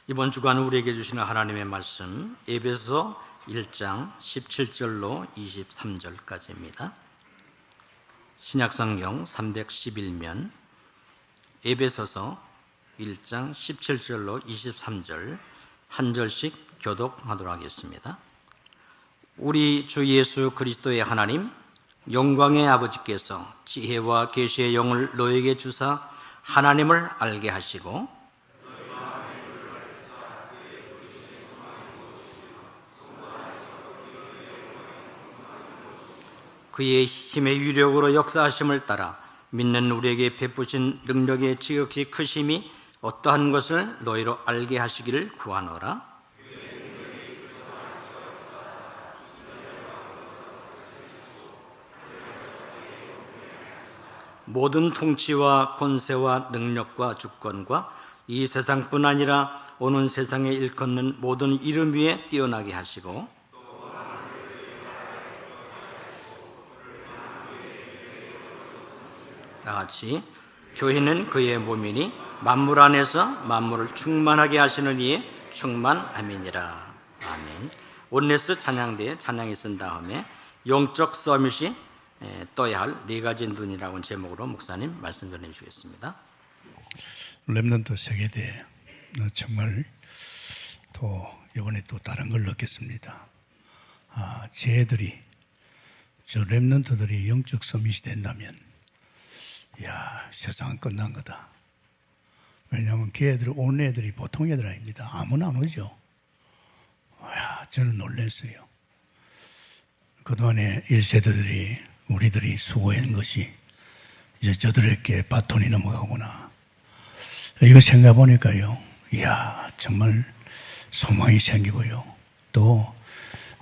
이번 주간 우리에게 주시는 하나님의 말씀 에베소서 1장 17절로 23절까지입니다. 신약성경 311면 에베소서 1장 17절로 23절 한 절씩 교독하도록 하겠습니다. 우리 주 예수 그리스도의 하나님 영광의 아버지께서 지혜와 계시의 영을 너에게 주사 하나님을 알게 하시고 그의 힘의 위력으로 역사하심을 따라 믿는 우리에게 베푸신 능력의 지극히 크심이 어떠한 것을 너희로 알게 하시기를 구하노라. 모든 통치와 권세와 능력과 주권과 이 세상뿐 아니라 오는 세상에 일컫는 모든 이름 위에 뛰어나게 하시고 다같이 교회는 그의 몸이니 만물 안에서 만물을 충만하게 하시는 이의 충만함이니라. 아멘. 온네스 찬양대에 찬양이 쓴 다음에 영적 서밋이 떠야 할 네 가지 눈이라는 제목으로 목사님 말씀 전해 주시겠습니다. 렘넌트 세계대회 정말 또 이번에 또 다른 걸 느꼈습니다. 쟤들이 저 렘넌트들이 영적 서밋이 된다면 세상은 끝난 거다. 왜냐하면 걔들 오는 애들이 보통 애들 아닙니다. 아무나 안 오죠. 저는 놀랐어요. 그동안에 1세대들이 우리들이 수고한 것이 이제 저들에게 바톤이 넘어가구나. 이거 생각해 보니까요. 정말 소망이 생기고요. 또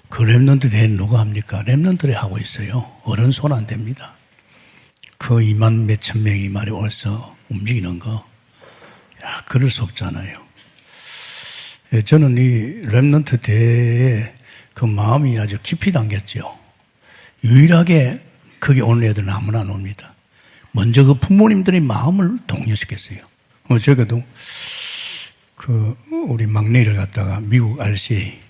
그 렘넌트들이 누가 합니까? 렘넌트들이 하고 있어요. 어른 손 안 됩니다. 그 2만 몇천 명이 말이 와서 움직이는 거, 그럴 수 없잖아요. 저는 이 렘넌트 대회에 그 마음이 아주 깊이 담겼죠. 유일하게 거기 오는 애들은 아무나 안 옵니다. 먼저 그 부모님들의 마음을 독려시켰어요. 제가도 우리 막내를 갖다가 미국 RCA,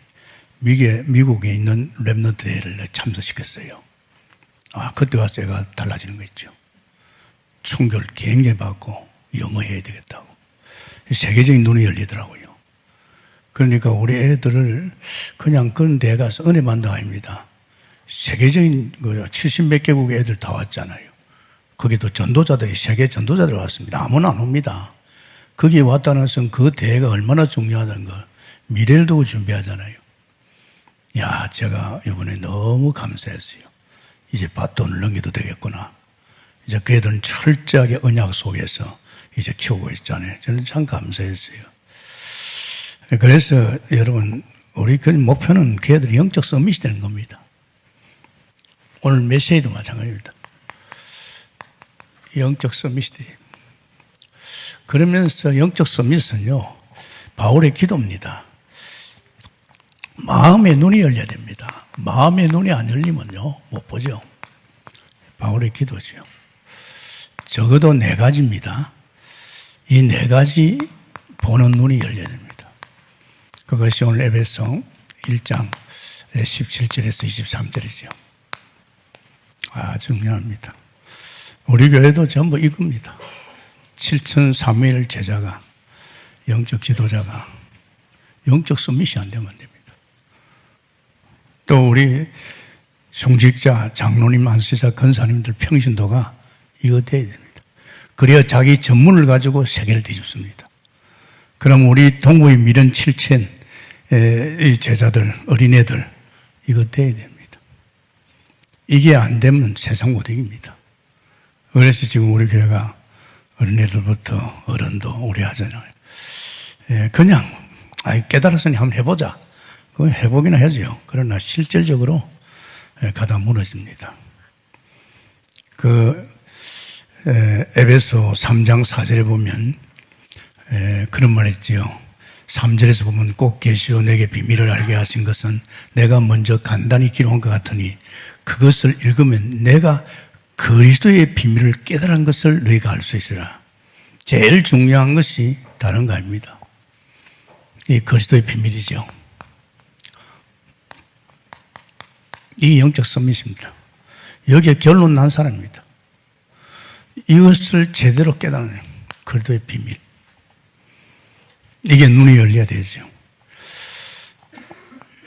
미국에 있는 렘넌트 대회를 참석시켰어요. 그때 와서 제가 달라지는 거 있죠. 충격을 굉장히 받고 영어해야 되겠다고. 세계적인 눈이 열리더라고요. 그러니까 우리 애들을 그냥 그런 데 가서 은혜 받는 거 아닙니다. 세계적인 70몇 개국의 애들 다 왔잖아요. 거기도 전도자들이 세계 전도자들 왔습니다. 아무나 안 옵니다. 거기에 왔다는 것은 그 대회가 얼마나 중요하다는 걸 미래를 두고 준비하잖아요. 제가 이번에 너무 감사했어요. 이제 바톤을 넘겨도 되겠구나. 이제 그 애들은 철저하게 언약 속에서 이제 키우고 있잖아요. 저는 참 감사했어요. 그래서 여러분, 우리 그 목표는 그 애들이 영적 서밋이 되는 겁니다. 오늘 메시지도 마찬가지입니다. 영적 서밋이 돼요. 그러면서 영적 서밋은요, 바울의 기도입니다. 마음의 눈이 열려야 됩니다. 마음의 눈이 안 열리면요, 못 보죠. 바울의 기도죠. 적어도 4가지입니다. 이 4가지 보는 눈이 열려야 됩니다. 그것이 오늘 에베소 1장 17절에서 23절이죠. 중요합니다. 우리 교회도 전부 이겁니다. 7,300 제자가, 영적 지도자가 영적 서밋이 안 되면 안 됩니다. 또 우리 중직자, 장로님, 안수자, 권사님들 평신도가 이거 돼야 됩니다. 그래야 자기 전문을 가지고 세계를 뒤집습니다. 그럼 우리 동부의 미련 7천 제자들, 어린애들 이거 돼야 됩니다. 이게 안 되면 세상 못 이깁니다. 그래서 지금 우리 교회가 어린애들부터 어른도 우리 하잖아요. 그냥 깨달았으니 한번 해보자. 그건 해보기나 하죠. 그러나 실질적으로 가다 무너집니다. 에베소 3장 4절에 보면 그런 말 있지요. 3절에서 보면 꼭 계시오 내게 비밀을 알게 하신 것은 내가 먼저 간단히 기록한 것 같으니 그것을 읽으면 내가 그리스도의 비밀을 깨달은 것을 너희가 알 수 있으라. 제일 중요한 것이 다른 거 아닙니다. 이 그리스도의 비밀이죠. 이 영적 서밋입니다. 여기에 결론 난 사람입니다. 이것을 제대로 깨닫는 그리스도의 비밀. 이게 눈이 열려야 되죠.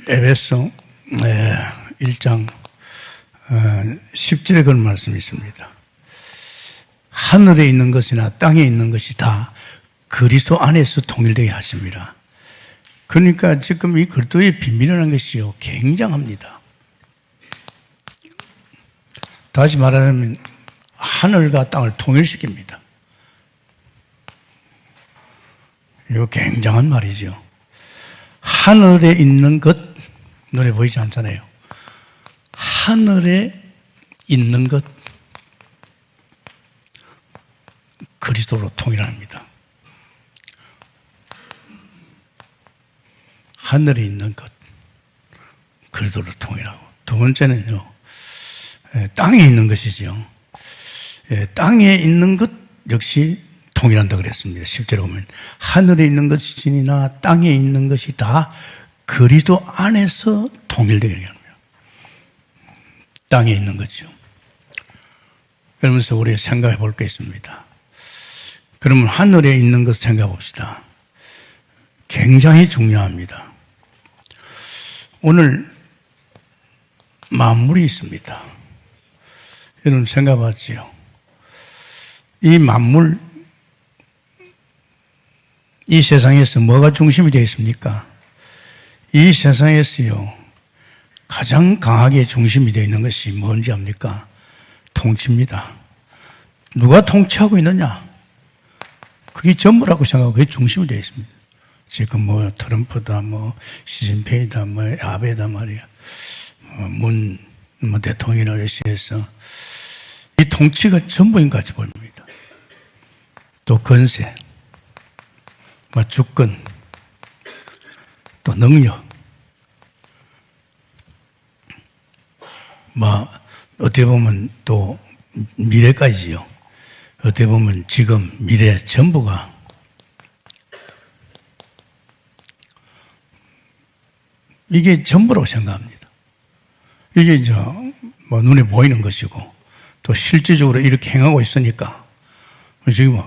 에베소 1장 10절에 그런 말씀이 있습니다. 하늘에 있는 것이나 땅에 있는 것이 다 그리스도 안에서 통일되게 하십니다. 그러니까 지금 이 그리스도의 비밀이라는 것이요, 굉장합니다. 다시 말하면 하늘과 땅을 통일시킵니다. 이거 굉장한 말이죠. 하늘에 있는 것, 눈에 보이지 않잖아요. 하늘에 있는 것, 그리스도로 통일합니다. 하늘에 있는 것, 그리스도로 통일하고. 두 번째는요, 땅에 있는 것이죠. 땅에 있는 것 역시 통일한다 그랬습니다. 10절에 보면 하늘에 있는 것이나 땅에 있는 것이 다 그리스도 안에서 통일되게 합니다. 땅에 있는 거죠. 그러면서 우리 생각해 볼 게 있습니다. 그러면 하늘에 있는 것 생각해 봅시다. 굉장히 중요합니다. 오늘 만물이 있습니다. 여러분 생각해 봤지요? 이 만물, 이 세상에서 뭐가 중심이 되어 있습니까? 이 세상에서요, 가장 강하게 중심이 되어 있는 것이 뭔지 압니까? 통치입니다. 누가 통치하고 있느냐? 그게 전부라고 생각하고 그게 중심이 되어 있습니다. 지금 뭐 트럼프다, 뭐 시진핑이다, 뭐 아베다 말이야. 문 대통령이나 러시아에서 이 통치가 전부인 것 같이 보입니다. 또 건세, 주권, 또 능력, 어떻게 보면 또 미래까지요. 어떻게 보면 지금 미래 전부가 이게 전부라고 생각합니다. 이게 눈에 보이는 것이고 또 실질적으로 이렇게 행하고 있으니까 지금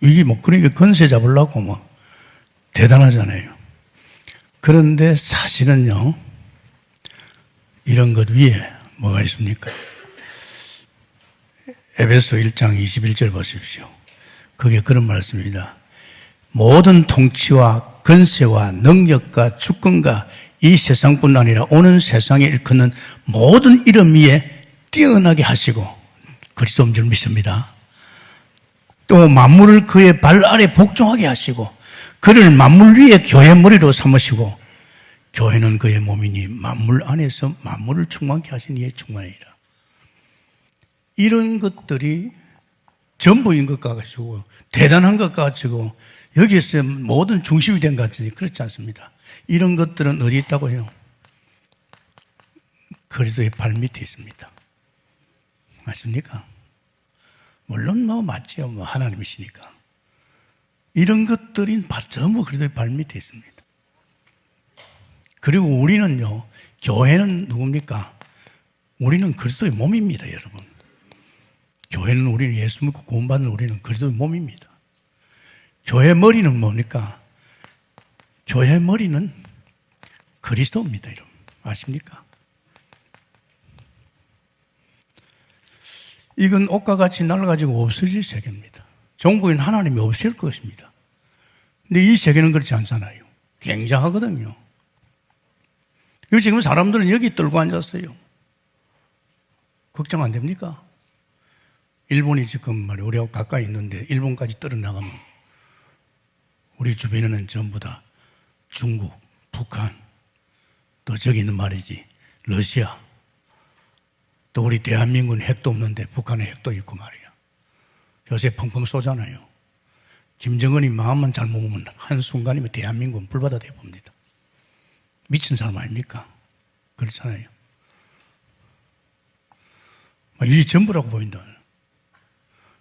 이게 그러니까 건세 잡으려고 대단하잖아요. 그런데 사실은요, 이런 것 위에 뭐가 있습니까? 에베소 1장 21절 보십시오. 그게 그런 말씀입니다. 모든 통치와 건세와 능력과 주권과 이 세상뿐 아니라 오는 세상에 일컫는 모든 이름 위에 뛰어나게 하시고, 그리스도인 줄 믿습니다. 또 만물을 그의 발 아래 복종하게 하시고, 그를 만물 위에 교회 머리로 삼으시고, 교회는 그의 몸이니 만물 안에서 만물을 충만케 하신 이의 충만이라. 이런 것들이 전부인 것 같고 대단한 것 같고 여기에서 모든 중심이 된 것 같으니 그렇지 않습니다. 이런 것들은 어디 있다고 해요? 그리스도의 발 밑에 있습니다. 맞습니까? 물론 맞지요. 하나님이시니까. 이런 것들이 전부 그리스도의 발 밑에 있습니다. 그리고 우리는요, 교회는 누굽니까? 우리는 그리스도의 몸입니다, 여러분. 교회는 우리는 예수 믿고 구원받는 우리는 그리스도의 몸입니다. 교회 머리는 뭡니까? 교회 머리는 그리스도입니다, 여러분. 아십니까? 이건 옷과 같이 날아가지고 없어질 세계입니다. 종국인 하나님이 없을 것입니다. 근데 이 세계는 그렇지 않잖아요. 굉장하거든요. 그리고 지금 사람들은 여기 떨고 앉았어요. 걱정 안 됩니까? 일본이 지금 우리하고 가까이 있는데 일본까지 떨어나가면 우리 주변에는 전부 다 중국, 북한, 또 저기 있는 말이지 러시아, 또 우리 대한민국은 핵도 없는데 북한에 핵도 있고 말이야. 요새 펑펑 쏘잖아요. 김정은이 마음만 잘 먹으면 한순간이면 대한민국은 불바다 돼봅니다. 미친 사람 아닙니까? 그렇잖아요. 이게 전부라고 보인다.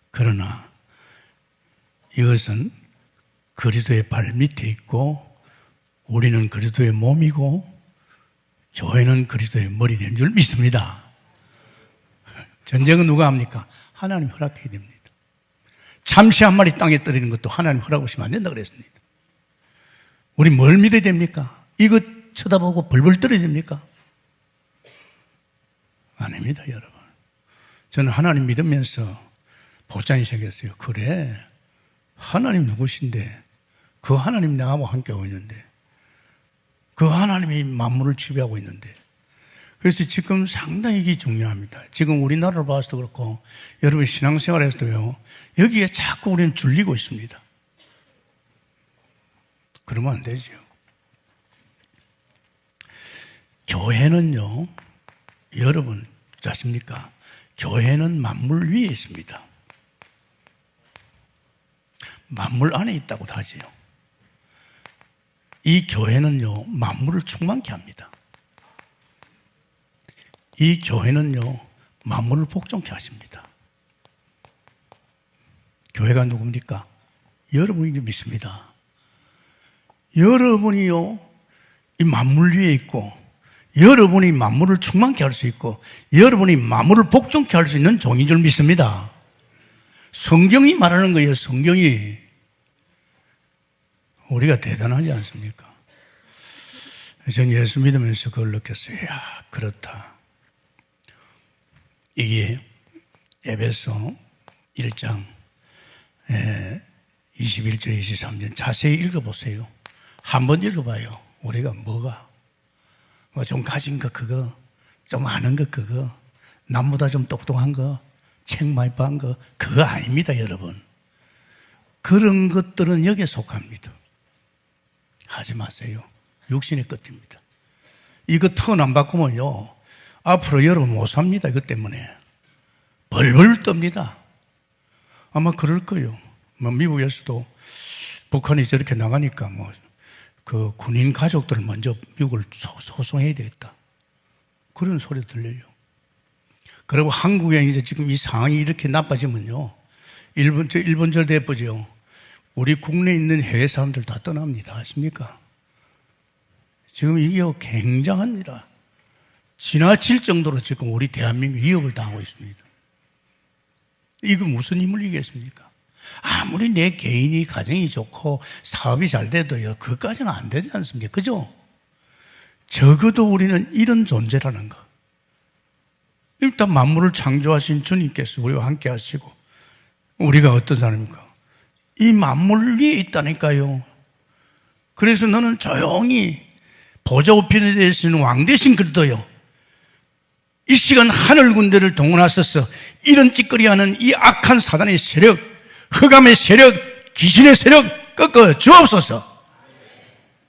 그러나 이것은 그리스도의 발 밑에 있고 우리는 그리스도의 몸이고 교회는 그리스도의 머리 된 줄 믿습니다. 전쟁은 누가 합니까? 하나님 허락해야 됩니다. 참새 한 마리 땅에 떨어지는 것도 하나님 허락 없이면 안 된다고 그랬습니다. 우리 뭘 믿어야 됩니까? 이거 쳐다보고 벌벌 떨어야 됩니까? 아닙니다, 여러분. 저는 하나님 믿으면서 보장이 생겼어요. 그래, 하나님 누구신데 그 하나님 나하고 함께하고 있는데 그 하나님이 만물을 지배하고 있는데, 그래서 지금 상당히 이게 중요합니다. 지금 우리나라를 봐서도 그렇고 여러분 신앙생활에서도요, 여기에 자꾸 우리는 줄리고 있습니다. 그러면 안 되죠. 교회는요, 여러분 아십니까? 교회는 만물 위에 있습니다. 만물 안에 있다고 하지요. 이 교회는요, 만물을 충만케 합니다. 이 교회는요, 만물을 복종케 하십니다. 교회가 누굽니까? 여러분이 믿습니다. 여러분이요, 이 만물 위에 있고, 여러분이 만물을 충만케 할 수 있고, 여러분이 만물을 복종케 할 수 있는 종인 줄 믿습니다. 성경이 말하는 거예요, 성경이. 우리가 대단하지 않습니까? 저는 예수 믿으면서 그걸 느꼈어요. 야, 그렇다. 이게 에베소 1장 21절 23절 자세히 읽어보세요. 한번 읽어봐요. 우리가 뭐가 뭐 좀 가진 거 그거, 좀 아는 거 그거, 남보다 좀 똑똑한 거, 책 많이 본 거 그거 아닙니다, 여러분. 그런 것들은 여기에 속합니다. 하지 마세요. 육신의 끝입니다. 이거 턴 안 바꾸면요, 앞으로 여러분 못 삽니다. 이것 때문에 벌벌 떱니다. 아마 그럴 거예요. 뭐 미국에서도 북한이 저렇게 나가니까 뭐 그 군인 가족들을 먼저 미국을 소송해야 되겠다, 그런 소리 들려요. 그리고 한국에 이제 지금 이 상황이 이렇게 나빠지면요, 일본절 대포죠. 우리 국내에 있는 해외 사람들 다 떠납니다. 아십니까? 지금 이게 굉장합니다. 지나칠 정도로 지금 우리 대한민국 위협을 당하고 있습니다. 이거 무슨 힘을 이기겠습니까? 아무리 내 개인이 가정이 좋고 사업이 잘 돼도요, 그것까지는 안 되지 않습니까? 그죠? 적어도 우리는 이런 존재라는 거. 일단 만물을 창조하신 주님께서 우리와 함께 하시고, 우리가 어떤 사람입니까? 이 만물 위에 있다니까요. 그래서 너는 조용히 보좌 우편에 대해서는 왕 대신 그리도요, 이 시간 하늘 군대를 동원하셔서 이런 찌꺼리하는 이 악한 사단의 세력, 흑암의 세력, 귀신의 세력 꺾어 주옵소서.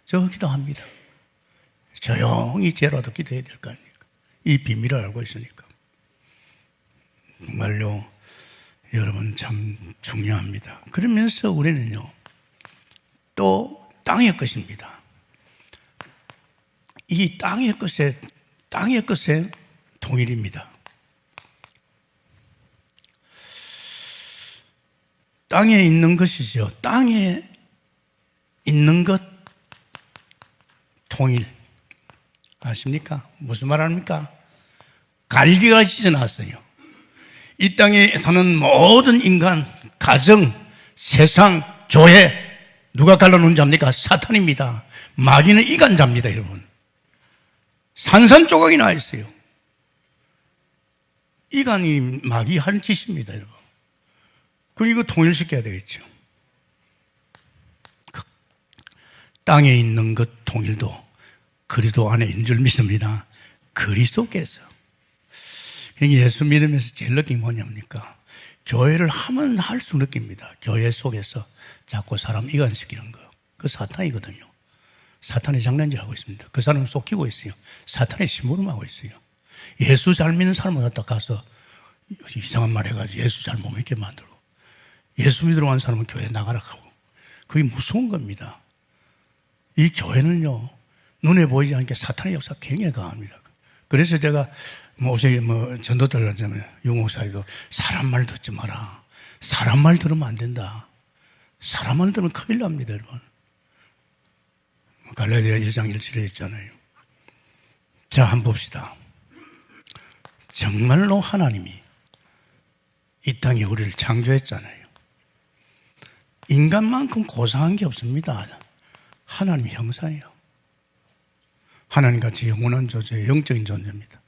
저 기도합니다. 조용히 죄라도 기도해야 될 거 아닙니까? 이 비밀을 알고 있으니까. 정말로 여러분 참 중요합니다. 그러면서 우리는요, 또 땅의 것입니다. 이 땅의 것에 통일입니다. 땅에 있는 것이죠. 땅에 있는 것 통일. 아십니까? 무슨 말 합니까? 갈기가 찢어놨어요. 이 땅에 사는 모든 인간, 가정, 세상, 교회, 누가 갈라놓은지 압니까? 사탄입니다. 마귀는 이간자입니다, 여러분. 산산조각이 나 있어요. 이간이 마귀 하는 짓입니다, 여러분. 그리고 이거 통일시켜야 되겠죠. 땅에 있는 것 통일도 그리스도 안에 있는 줄 믿습니다. 그리스도께서. 예수 믿으면서 제일 느낀 게 뭐냐입니까? 교회를 하면 할수록 느낍니다. 교회 속에서 자꾸 사람 이간시키는 거. 그 사탄이거든요. 사탄이 장난질하고 있습니다. 그 사람을 속이고 있어요. 사탄의 심부름하고 있어요. 예수 잘 믿는 사람을 갖다 가서 이상한 말 해가지고 예수 잘 못 믿게 만들고, 예수 믿으러 간 사람은 교회 나가라 하고, 그게 무서운 겁니다. 이 교회는요, 눈에 보이지 않게 사탄의 역사가 굉장히 강합니다. 그래서 제가 전도들 하잖아요. 유목사님도 사람 말 듣지 마라. 사람 말 들으면 안 된다. 사람 말 들으면 큰일 납니다, 여러분. 갈라디아 1장 1절에 있잖아요. 자, 한번 봅시다. 정말로 하나님이 이 땅에 우리를 창조했잖아요. 인간만큼 고상한 게 없습니다. 하나님의 형상이에요. 하나님같이 영원한 존재, 영적인 존재입니다.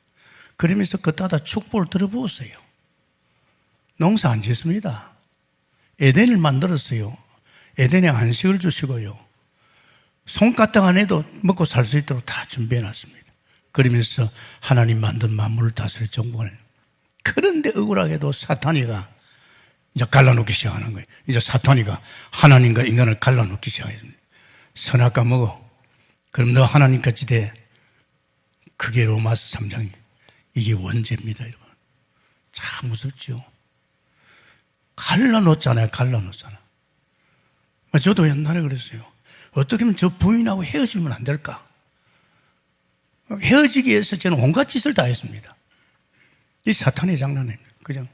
그러면서 그따다 축복을 들어부었어요. 농사 안 짓습니다. 에덴을 만들었어요. 에덴에 안식을 주시고요. 손가락 안에도 먹고 살 수 있도록 다 준비해놨습니다. 그러면서 하나님 만든 만물을 다스릴 정복을. 그런데 억울하게도 사탄이가 이제 갈라놓기 시작하는 거예요. 이제 사탄이가 하나님과 인간을 갈라놓기 시작했습니다. 선악과 먹어. 그럼 너 하나님같이 돼. 그게 로마서 3장. 이게 원죄입니다, 여러분. 참 무섭죠. 갈라놓잖아요, 갈라놓잖아. 저도 옛날에 그랬어요. 어떻게 하면 저 부인하고 헤어지면 안 될까? 헤어지기 위해서 저는 온갖 짓을 다 했습니다. 이 사탄의 장난입니다. 그죠?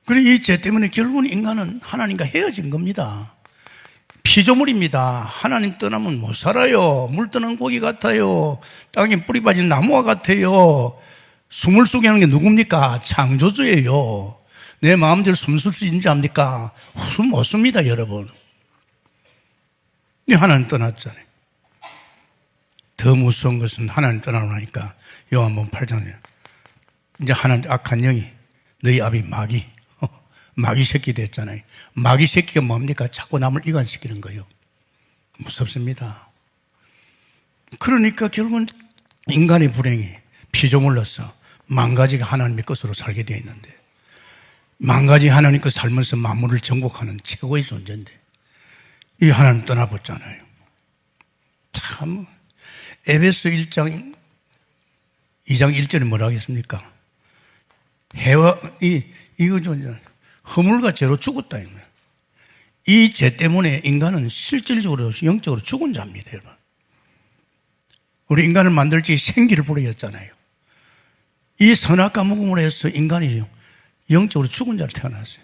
그리고 이 죄 때문에 결국은 인간은 하나님과 헤어진 겁니다. 피조물입니다. 하나님 떠나면 못 살아요. 물 떠난 고기 같아요. 땅에 뿌리 빠진 나무와 같아요. 숨을 쉬게 하는 게 누굽니까? 창조주예요. 내 마음대로 숨 쉴 수 있는지 압니까? 숨 못 씁니다, 여러분. 하나님 떠났잖아요. 더 무서운 것은 하나님 떠나고 나니까 요한복음 8장에 이제 하나님 악한 영이 너희 아비 마귀 새끼 됐잖아요. 마귀 새끼가 뭡니까? 자꾸 남을 이간시키는 거예요. 무섭습니다. 그러니까 결국은 인간의 불행이 피조물로서 망가지가 하나님의 것으로 살게 되어 있는데, 망가지 하나님 것 살면서 만물을 정복하는 최고의 존재인데 이 하나님 떠나봤잖아요. 참 에베소 1장 2장 1절에 뭐라 하겠습니까? 해와 이거 좀 허물과 죄로 죽었다. 이 죄 때문에 인간은 실질적으로 영적으로 죽은 자입니다, 여러분. 우리 인간을 만들 때 생기를 부려였잖아요. 이 선악과 무금으로 해서 인간이 영적으로 죽은 자로 태어났어요.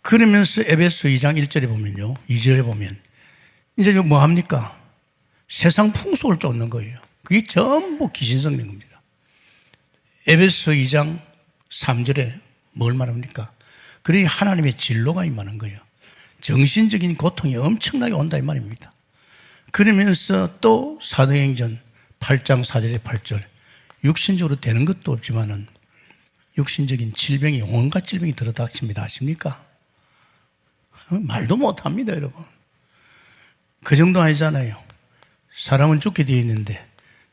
그러면서 에베소 2장 1절에 보면요, 2절에 보면 이제 뭐 합니까? 세상 풍속을 쫓는 거예요. 그게 전부 귀신성인 겁니다. 에베소 2장 3절에 뭘 말합니까? 그러니 하나님의 진로가 임하는 거예요. 정신적인 고통이 엄청나게 온다 이 말입니다. 그러면서 또 사도행전 8장 4절에 8절 육신적으로 되는 것도 없지만은 육신적인 질병이 온갖 질병이 들어닥칩니다. 아십니까? 말도 못합니다, 여러분. 그 정도 아니잖아요. 사람은 죽게 되어 있는데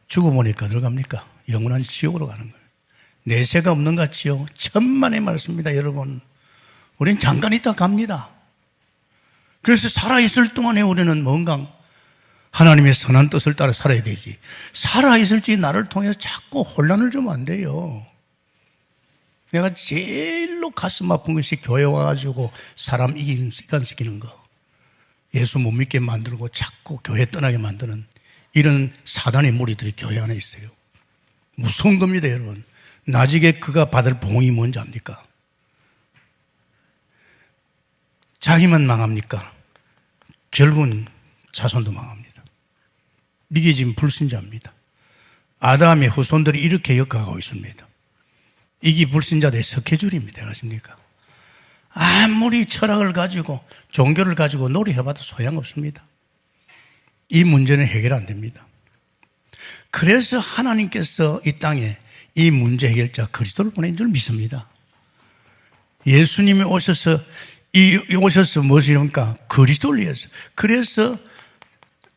죽어보니까 어디로 갑니까? 영원한 지옥으로 가는 거예요. 내세가 없는 같지요. 천만의 말씀입니다, 여러분. 우린 잠깐 있다 갑니다. 그래서 살아있을 동안에 우리는 뭔가 하나님의 선한 뜻을 따라 살아야 되지. 살아있을지 나를 통해서 자꾸 혼란을 주면 안 돼요. 내가 제일로 가슴 아픈 것이 교회 와가지고 사람 이간시키는 거. 예수 못 믿게 만들고 자꾸 교회 떠나게 만드는 이런 사단의 무리들이 교회 안에 있어요. 무서운 겁니다, 여러분. 나중에 그가 받을 봉이 뭔지 압니까? 자기만 망합니까? 결국은 자손도 망합니다. 이게 지금 불신자입니다. 아담의 후손들이 이렇게 엮어가고 있습니다. 이게 불신자들의 스케줄입니다. 아십니까? 아무리 철학을 가지고 종교를 가지고 노력해봐도 소용없습니다. 이 문제는 해결 안 됩니다. 그래서 하나님께서 이 땅에 이 문제 해결자 그리스도를 보낸 줄 믿습니다. 예수님이 오셔서 무엇이랍니까? 그리스도를 위해서. 그래서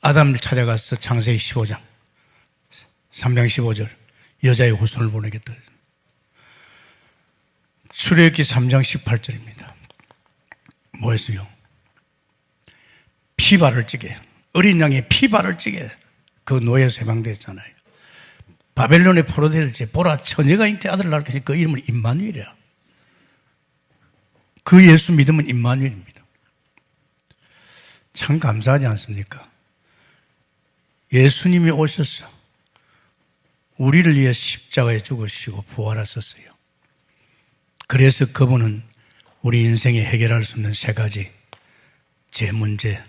아담을 찾아가서 창세기 15장 3장 15절 여자의 후손을 보내겠다. 출애굽기 3장 18절입니다. 뭐였어요? 피발을 찌게, 어린 양의 피발을 찌게 그 노예에서 해방됐잖아요. 바벨론의 포로될 때 보라 처녀가 잉태 아들을 낳을 것이 그 이름은 임마누엘이라. 그 예수 믿으면 임마누엘입니다. 참 감사하지 않습니까? 예수님이 오셔서 우리를 위해 십자가에 죽으시고 부활하셨어요. 그래서 그분은 우리 인생에 해결할 수 없는 세 가지 제 문제,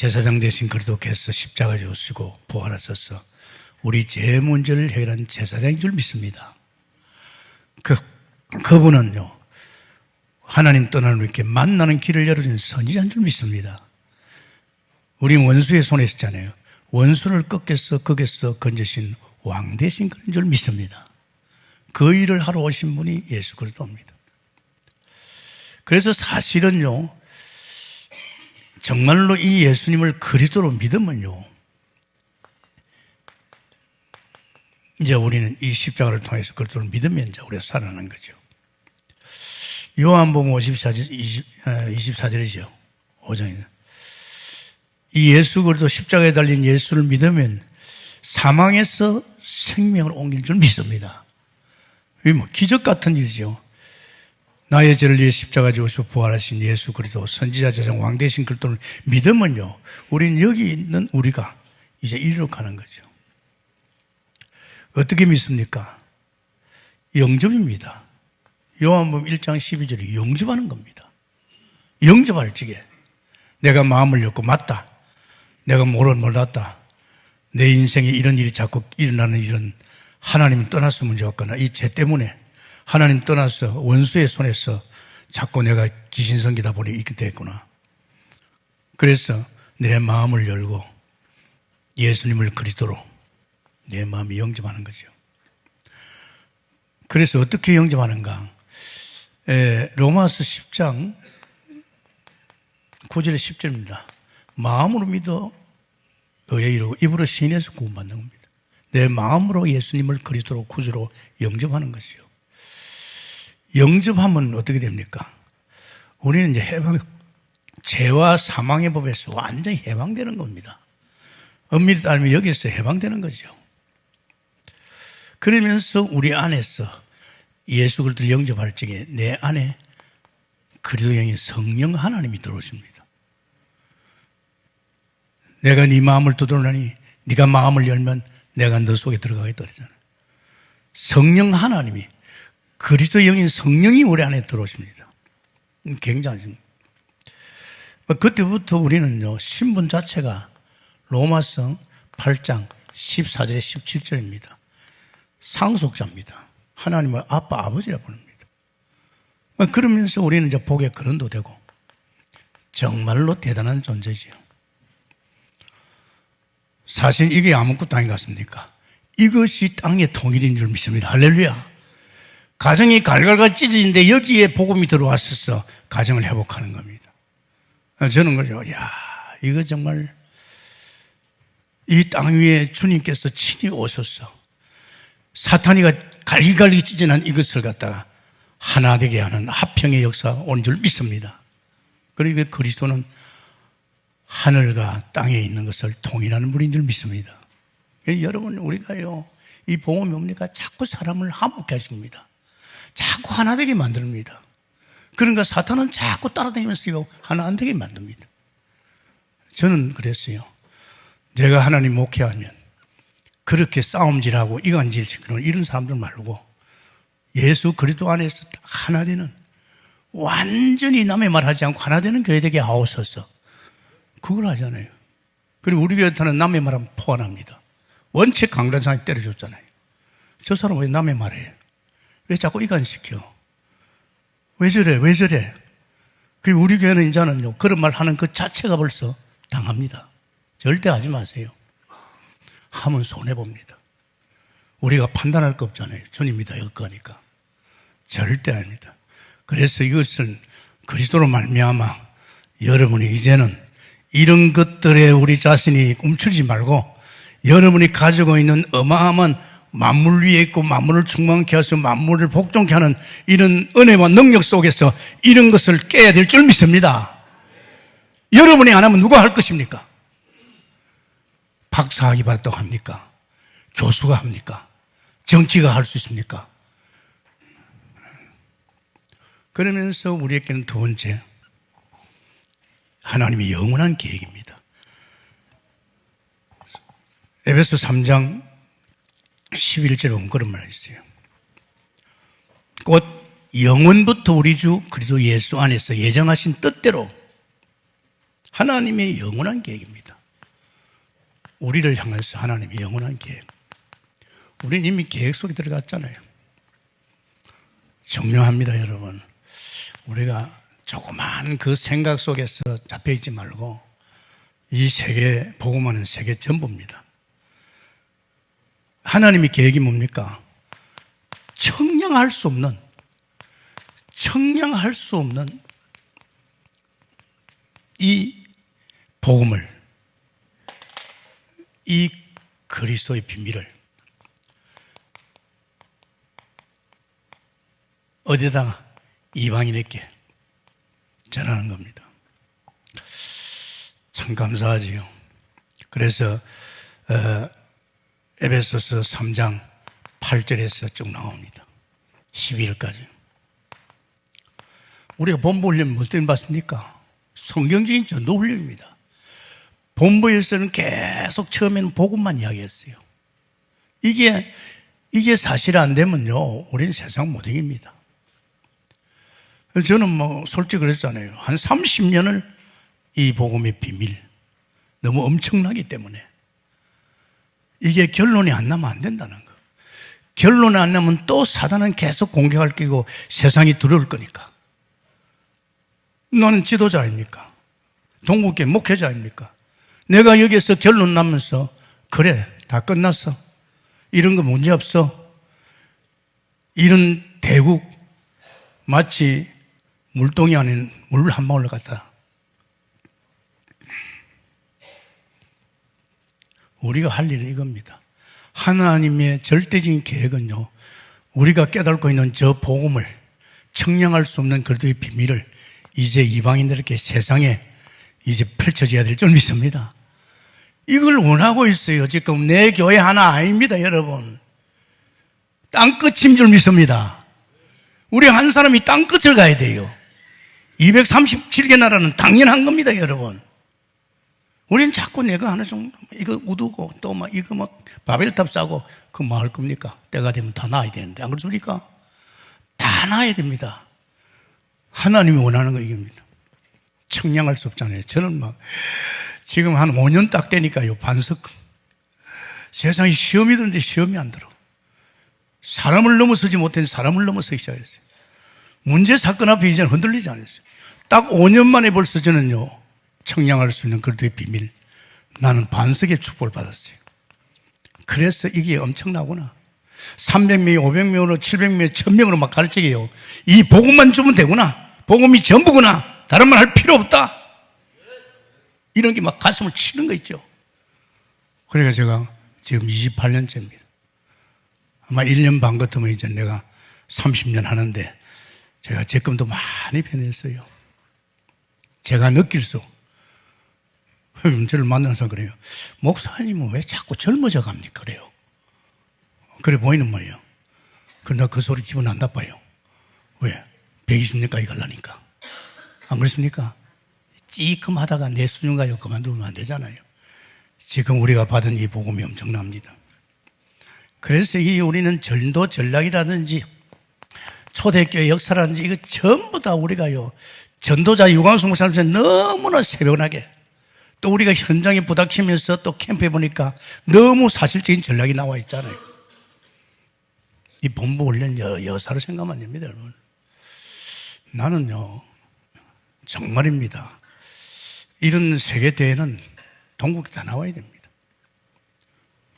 제사장 되신 그리스도께서 십자가 지시고 부활하셔서 우리 죄 문제를 해결한 제사장인 줄 믿습니다. 그분은요, 하나님 떠나는 이렇게 만나는 길을 열어준 선지자인 줄 믿습니다. 우리 원수의 손에 있었잖아요. 원수를 꺾여서 거기서 건져신 왕 되신 그런 줄 믿습니다. 그 일을 하러 오신 분이 예수 그리스도입니다. 그래서 사실은요, 정말로 이 예수님을 그리스도로 믿으면요, 이제 우리는 이 십자가를 통해서 그리스도를 믿으면 이제 우리가 살아나는 거죠. 요한복음 24절이죠. 5장에. 이 예수 그리스도 십자가에 달린 예수를 믿으면 사망에서 생명을 옮길 줄 믿습니다. 이게 뭐 기적 같은 일이죠. 나의 죄를 위해 십자가 지시고 부활하신 예수 그리스도 선지자 제사장 왕 되신 그리스도를 믿으면요, 우리는 여기 있는 우리가 이제 이리로 가는 거죠. 어떻게 믿습니까? 영접입니다. 요한복음 1장 12절이 영접하는 겁니다. 영접할 적에 내가 마음을 열고 맞다, 내가 몰랐다, 내 인생에 이런 일이 자꾸 일어나는 일은 하나님 떠나서 문제였거나 이 죄 때문에 하나님 떠나서 원수의 손에서 자꾸 내가 귀신 섬기다 보니 이렇게 됐구나. 그래서 내 마음을 열고 예수님을 그리스도로 내 마음이 영접하는 거죠. 그래서 어떻게 영접하는가? 로마서 10장 9절에 10절입니다. 마음으로 믿어 의에 이르고 입으로 시인해서 구원받는 겁니다. 내 마음으로 예수님을 그리스도로 구주로 영접하는 것이요. 영접하면 어떻게 됩니까? 우리는 이제 죄와 사망의 법에서 완전히 해방되는 겁니다. 엄밀히 따르면 여기서 해방되는 거죠. 그러면서 우리 안에서 예수 그리스도를 영접할 적에 내 안에 그리스도 영의 성령 하나님이 들어오십니다. 내가 네 마음을 두드러나니 네가 마음을 열면 내가 너 속에 들어가겠다 그러잖아요. 성령 하나님이, 그리스도 영인 성령이 우리 안에 들어오십니다. 굉장하십니다. 그때부터 우리는요, 신분 자체가 로마서 8장 14절에 17절입니다. 상속자입니다. 하나님을 아빠, 아버지라 부릅니다. 그러면서 우리는 이제 복의 근원도 되고 정말로 대단한 존재지요. 사실 이게 아무것도 아닌 것 같습니까? 이것이 땅의 통일인 줄 믿습니다. 할렐루야. 가정이 갈갈갈 찢어지는데 여기에 복음이 들어왔어서 가정을 회복하는 겁니다. 저는 그죠. 야, 이거 정말 이 땅 위에 주님께서 친히 오셔서 사탄이가 갈기갈기 찢어난 이것을 갖다가 하나 되게 하는 합평의 역사가 온 줄 믿습니다. 그리고 그리스도는 하늘과 땅에 있는 것을 통일하는 분인 줄 믿습니다. 여러분, 우리가요, 이 복음이 뭡니까? 자꾸 사람을 화목케 하십니다. 자꾸 하나 되게 만듭니다. 그러니까 사탄은 자꾸 따라다니면서 이거 하나 안 되게 만듭니다. 저는 그랬어요. 제가 하나님 목회하면 그렇게 싸움질하고 이간질 시키는 이런 사람들 말고 예수 그리스도 안에서 하나 되는, 완전히 남의 말 하지 않고 하나 되는 교회 되게 하옵소서. 그걸 하잖아요. 그리고 우리 교회한테는 남의 말하면 포함합니다. 원체 강단상에 때려줬잖아요. 저 사람 왜 남의 말해? 왜 자꾸 이간시켜? 왜 저래? 왜 저래? 그리고 우리 교회는 이제는요, 그런 말 하는 그 자체가 벌써 당합니다. 절대 하지 마세요. 하면 손해봅니다. 우리가 판단할 거 없잖아요. 주님이 다 엮으니까. 절대 아닙니다. 그래서 이것을 그리스도로 말미암아 여러분이 이제는 이런 것들에 우리 자신이 움츠리지 말고 여러분이 가지고 있는 어마어마한 만물 위에 있고 만물을 충만케 하서 만물을 복종케 하는 이런 은혜와 능력 속에서 이런 것을 깨야 될 줄 믿습니다. 여러분이 안 하면 누가 할 것입니까? 박사학위 받았다고 합니까? 교수가 합니까? 정치가 할 수 있습니까? 그러면서 우리에게는 두 번째, 하나님의 영원한 계획입니다. 에베소 3장 11절에 보면 그런 말이 있어요. 곧 영원부터 우리 주 그리스도 예수 안에서 예정하신 뜻대로 하나님의 영원한 계획입니다. 우리를 향해서 하나님의 영원한 계획. 우리는 이미 계획 속에 들어갔잖아요. 중요합니다, 여러분. 우리가 조그마한 그 생각 속에서 잡혀있지 말고 이 세계, 복음하는 세계 전부입니다. 하나님의 계획이 뭡니까? 청량할 수 없는 이 복음을, 이 그리스도의 비밀을 어디다가 이방인에게 전하는 겁니다. 참 감사하지요. 그래서 에베소서 3장 8절에서 쭉 나옵니다. 12절까지. 우리가 본부 훈련 무슨 받습니까? 성경적인 전도 훈련입니다. 본부에서는 계속 처음에는 복음만 이야기했어요. 이게 사실 안 되면요, 우리는 세상 못 이깁니다. 저는 솔직히 그랬잖아요. 한 30년을 이 복음의 비밀, 너무 엄청나기 때문에 이게 결론이 안 나면 안 된다는 거. 결론이 안 나면 또 사단은 계속 공격할 끼고 세상이 두려울 거니까. 너는 지도자 아닙니까? 동국계 목회자 아닙니까? 내가 여기에서 결론 나면서 그래, 다 끝났어. 이런 거 문제 없어. 이런 대국 마치 물동이 아닌 물 한 방울 같다. 우리가 할 일은 이겁니다. 하나님의 절대적인 계획은요, 우리가 깨닫고 있는 저 복음을, 청량할 수 없는 그리스도의 비밀을 이제 이방인들에게 세상에 이제 펼쳐져야 될 줄 믿습니다. 이걸 원하고 있어요. 지금 내 교회 하나 아닙니다, 여러분. 땅끝인 줄 믿습니다. 우리 한 사람이 땅끝을 가야 돼요. 237개 나라는 당연한 겁니다, 여러분. 우리는 자꾸 내가 하나 정도, 이거 우두고, 또 이거 바벨탑 싸고, 그 뭐 할 겁니까? 때가 되면 다 나야 되는데, 안 그렇습니까? 다 나야 됩니다. 하나님이 원하는 거 이겁니다. 청량할 수 없잖아요. 저는 지금 한 5년 딱 되니까요, 반석. 세상에 시험이 드는데 시험이 안 들어. 사람을 넘어서지 못한 사람을 넘어서기 시작했어요. 문제 사건 앞에 이제는 흔들리지 않았어요. 딱 5년 만에 벌써 저는요, 청량할 수 있는 그리스도의 비밀, 나는 반석의 축복을 받았어요. 그래서 이게 엄청나구나. 300명이 500명으로 700명, 1000명으로 막 가르치게요. 이 복음만 주면 되구나. 복음이 전부구나. 다른 말 할 필요 없다. 이런 게 막 가슴을 치는 거 있죠. 그러니까 제가 지금 28년째입니다. 아마 1년 반 같으면 이제 내가 30년 하는데 제가 적금도 많이 변했어요. 제가 느낄 수. 저를 만나서 그래요. 목사님은 왜 자꾸 젊어져 갑니까? 그래요. 그래 보이는 말이에요. 그러나 그 소리 기분 안 나빠요. 왜? 120년까지 가려니까. 안 그렇습니까? 찌끔하다가 내 수준 가지고 그만두면 안 되잖아요. 지금 우리가 받은 이 복음이 엄청납니다. 그래서 이 우리는 전도 전략이라든지 초대교회 역사라든지 이거 전부 다 우리가요, 전도자 유광수 목사님 너무나 세련하게, 또 우리가 현장에 부닥치면서 또 캠프에 보니까 너무 사실적인 전략이 나와 있잖아요. 이 본부 훈련 여사로 생각하면 안 됩니다, 여러분. 나는요, 정말입니다. 이런 세계대회는 동국이 다 나와야 됩니다.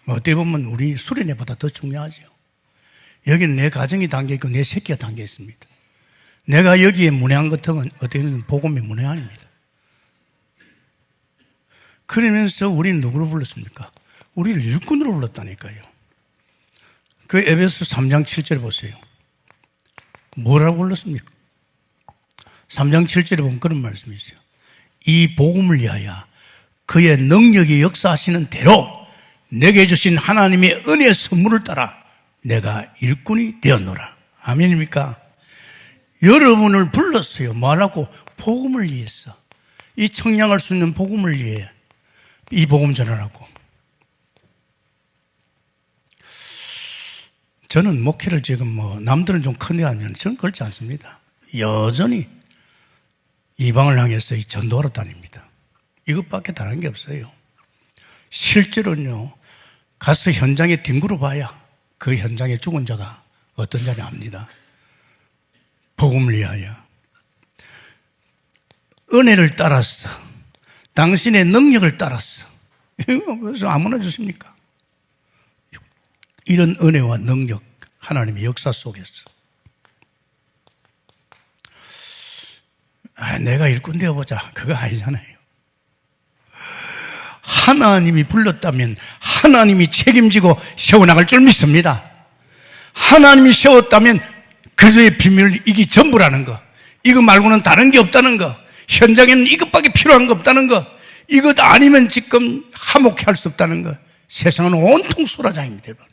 어떻게 보면 우리 수련회보다 더 중요하죠. 여기는 내 가정이 담겨있고 내 새끼가 담겨있습니다. 내가 여기에 문외한 것 같으면 어떻게 보면 복음의 문외한입니다. 그러면서 우리는 누구로 불렀습니까? 우리를 일꾼으로 불렀다니까요. 그 에베소 3장 7절에 보세요. 뭐라고 불렀습니까? 3장 7절에 보면 그런 말씀이 있어요. 이 복음을 위하여 그의 능력이 역사하시는 대로 내게 주신 하나님의 은혜의 선물을 따라 내가 일꾼이 되었노라. 아멘입니까? 여러분을 불렀어요. 뭐하라고? 복음을 위해서. 이 청량할 수 있는 복음을 위해 이 복음 전하라고. 저는 목회를 지금 남들은 좀 큰데 하면 저는 그렇지 않습니다. 여전히 이방을 향해서 이 전도하러 다닙니다. 이것밖에 다른 게 없어요. 실제로는요, 가서 현장에 뒹굴어 봐야 그 현장에 죽은 자가 어떤 자인지 압니다. 복음을 위하여. 은혜를 따랐어. 당신의 능력을 따랐어. 이거 무슨 아무나 주십니까? 이런 은혜와 능력, 하나님의 역사 속에서. 내가 일꾼 되어보자. 그거 아니잖아요. 하나님이 불렀다면 하나님이 책임지고 세워나갈 줄 믿습니다. 하나님이 세웠다면 그의 비밀, 이게 전부라는 거. 이거 말고는 다른 게 없다는 거. 현장에는 이것밖에 필요한 거 없다는 거. 이것 아니면 지금 화목할 수 없다는 거. 세상은 온통 수라장입니다, 여러분.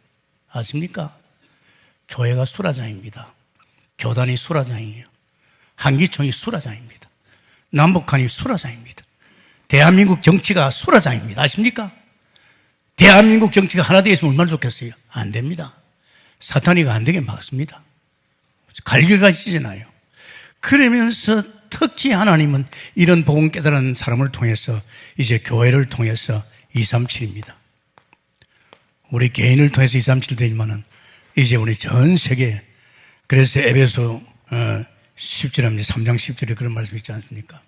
아십니까? 교회가 수라장입니다. 교단이 수라장이에요. 한기총이 수라장입니다. 남북한이 수라장입니다. 대한민국 정치가 수라장입니다. 아십니까? 대한민국 정치가 하나 되어 있으면 얼마나 좋겠어요? 안 됩니다. 사탄이가 안 되게 막습니다. 갈기가 찢어나요. 그러면서 특히 하나님은 이런 복음 깨달은 사람을 통해서 이제 교회를 통해서 237입니다. 우리 개인을 통해서 237 되지만은 이제 우리 전 세계, 그래서 에베소 10절에 3장 10절에 그런 말씀이 있지 않습니까?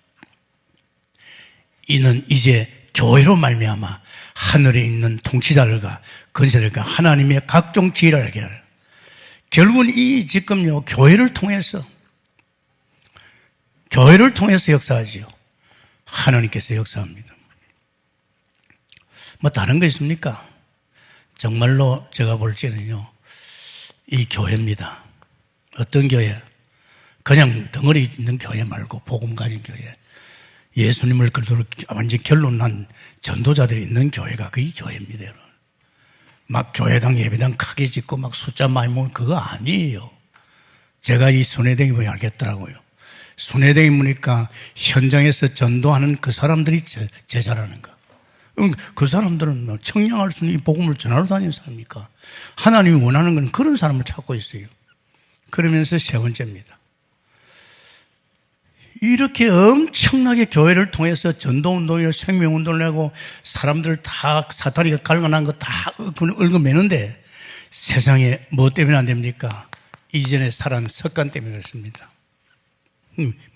이는 이제 교회로 말미암아 하늘에 있는 통치자들과 권세들과 하나님의 각종 지혜를 알게 하라. 결국은 이 지금요 교회를 통해서 역사하지요. 하나님께서 역사합니다. 뭐 다른 거 있습니까? 정말로 제가 볼 때는요, 이 교회입니다. 어떤 교회? 그냥 덩어리 있는 교회 말고 복음 가진 교회. 예수님을 그대로 완전히 결론난 전도자들이 있는 교회가 그게 교회입니다, 여러분. 막 교회당 예배당 크게 짓고 막 숫자 많이 모으면 그거 아니에요. 제가 이 순회대기 보니 알겠더라고요. 순회대기 보니까 현장에서 전도하는 그 사람들이 제자라는 거. 그 사람들은 청량할 수 있는 이 복음을 전하러 다니는 사람입니까? 하나님이 원하는 건 그런 사람을 찾고 있어요. 그러면서 세 번째입니다. 이렇게 엄청나게 교회를 통해서 전도운동이나 생명운동을 하고 사람들 다 사탄이가 갈가난 거 다 얽어매는데 세상에 뭐 때문에 안 됩니까? 이전에 살아난 습관 때문에 그렇습니다.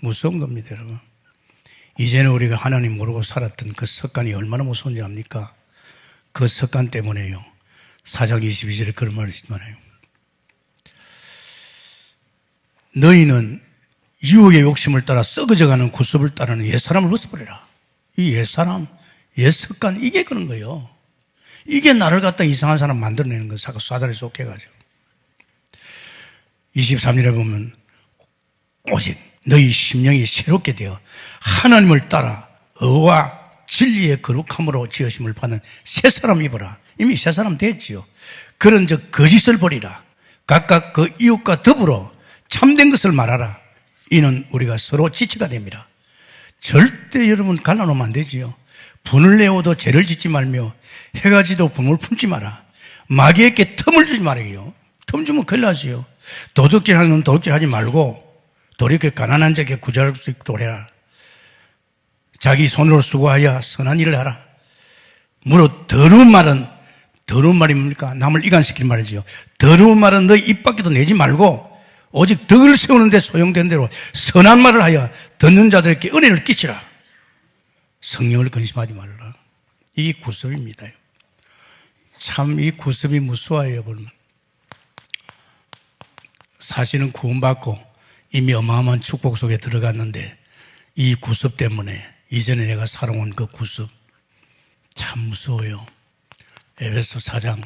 무서운 겁니다, 여러분. 이전에 우리가 하나님 모르고 살았던 그 습관이 얼마나 무서운지 압니까? 그 습관 때문에요. 4장 22절에 그런 말을 있잖아요. 너희는 유혹의 욕심을 따라 썩어져가는 구습을 따르는 옛사람을 벗어버려라. 이 옛사람, 옛습관, 이게 그런 거예요. 이게 나를 갖다 이상한 사람 만들어내는 거예요. 사단에 속해가지고. 23절에 보면 오직 너희 심령이 새롭게 되어 하나님을 따라 의와 진리의 거룩함으로 지으심을 받는 새 사람 입어라. 이미 새 사람 됐지요. 그런 즉 거짓을 버리라. 각각 그 이웃과 더불어 참된 것을 말하라. 이는 우리가 서로 지체가 됩니다. 절대 여러분 갈라놓으면 안 되지요. 분을 내어도 죄를 짓지 말며 해가 지도 분을 품지 마라. 마귀에게 틈을 주지 말아요. 틈 주면 큰일 나지요. 도둑질하는 건 도둑질하지 말고 도리어 가난한 자에게 구제할 수 있도록 해라. 자기 손으로 수고하여 선한 일을 하라. 무릇 더러운 말은, 더러운 말이 뭡니까? 남을 이간시키는 말이지요. 더러운 말은 너희 입 밖에도 내지 말고 오직 덕을 세우는 데 소용된 대로 선한 말을 하여 듣는 자들에게 은혜를 끼치라. 성령을 근심하지 말라. 이 구습입니다. 참 이 구습이 무서워요, 여러분. 사실은 구원받고 이미 어마어마한 축복 속에 들어갔는데 이 구습 때문에 이전에 내가 살아온 그 구습 참 무서워요. 에베소 4장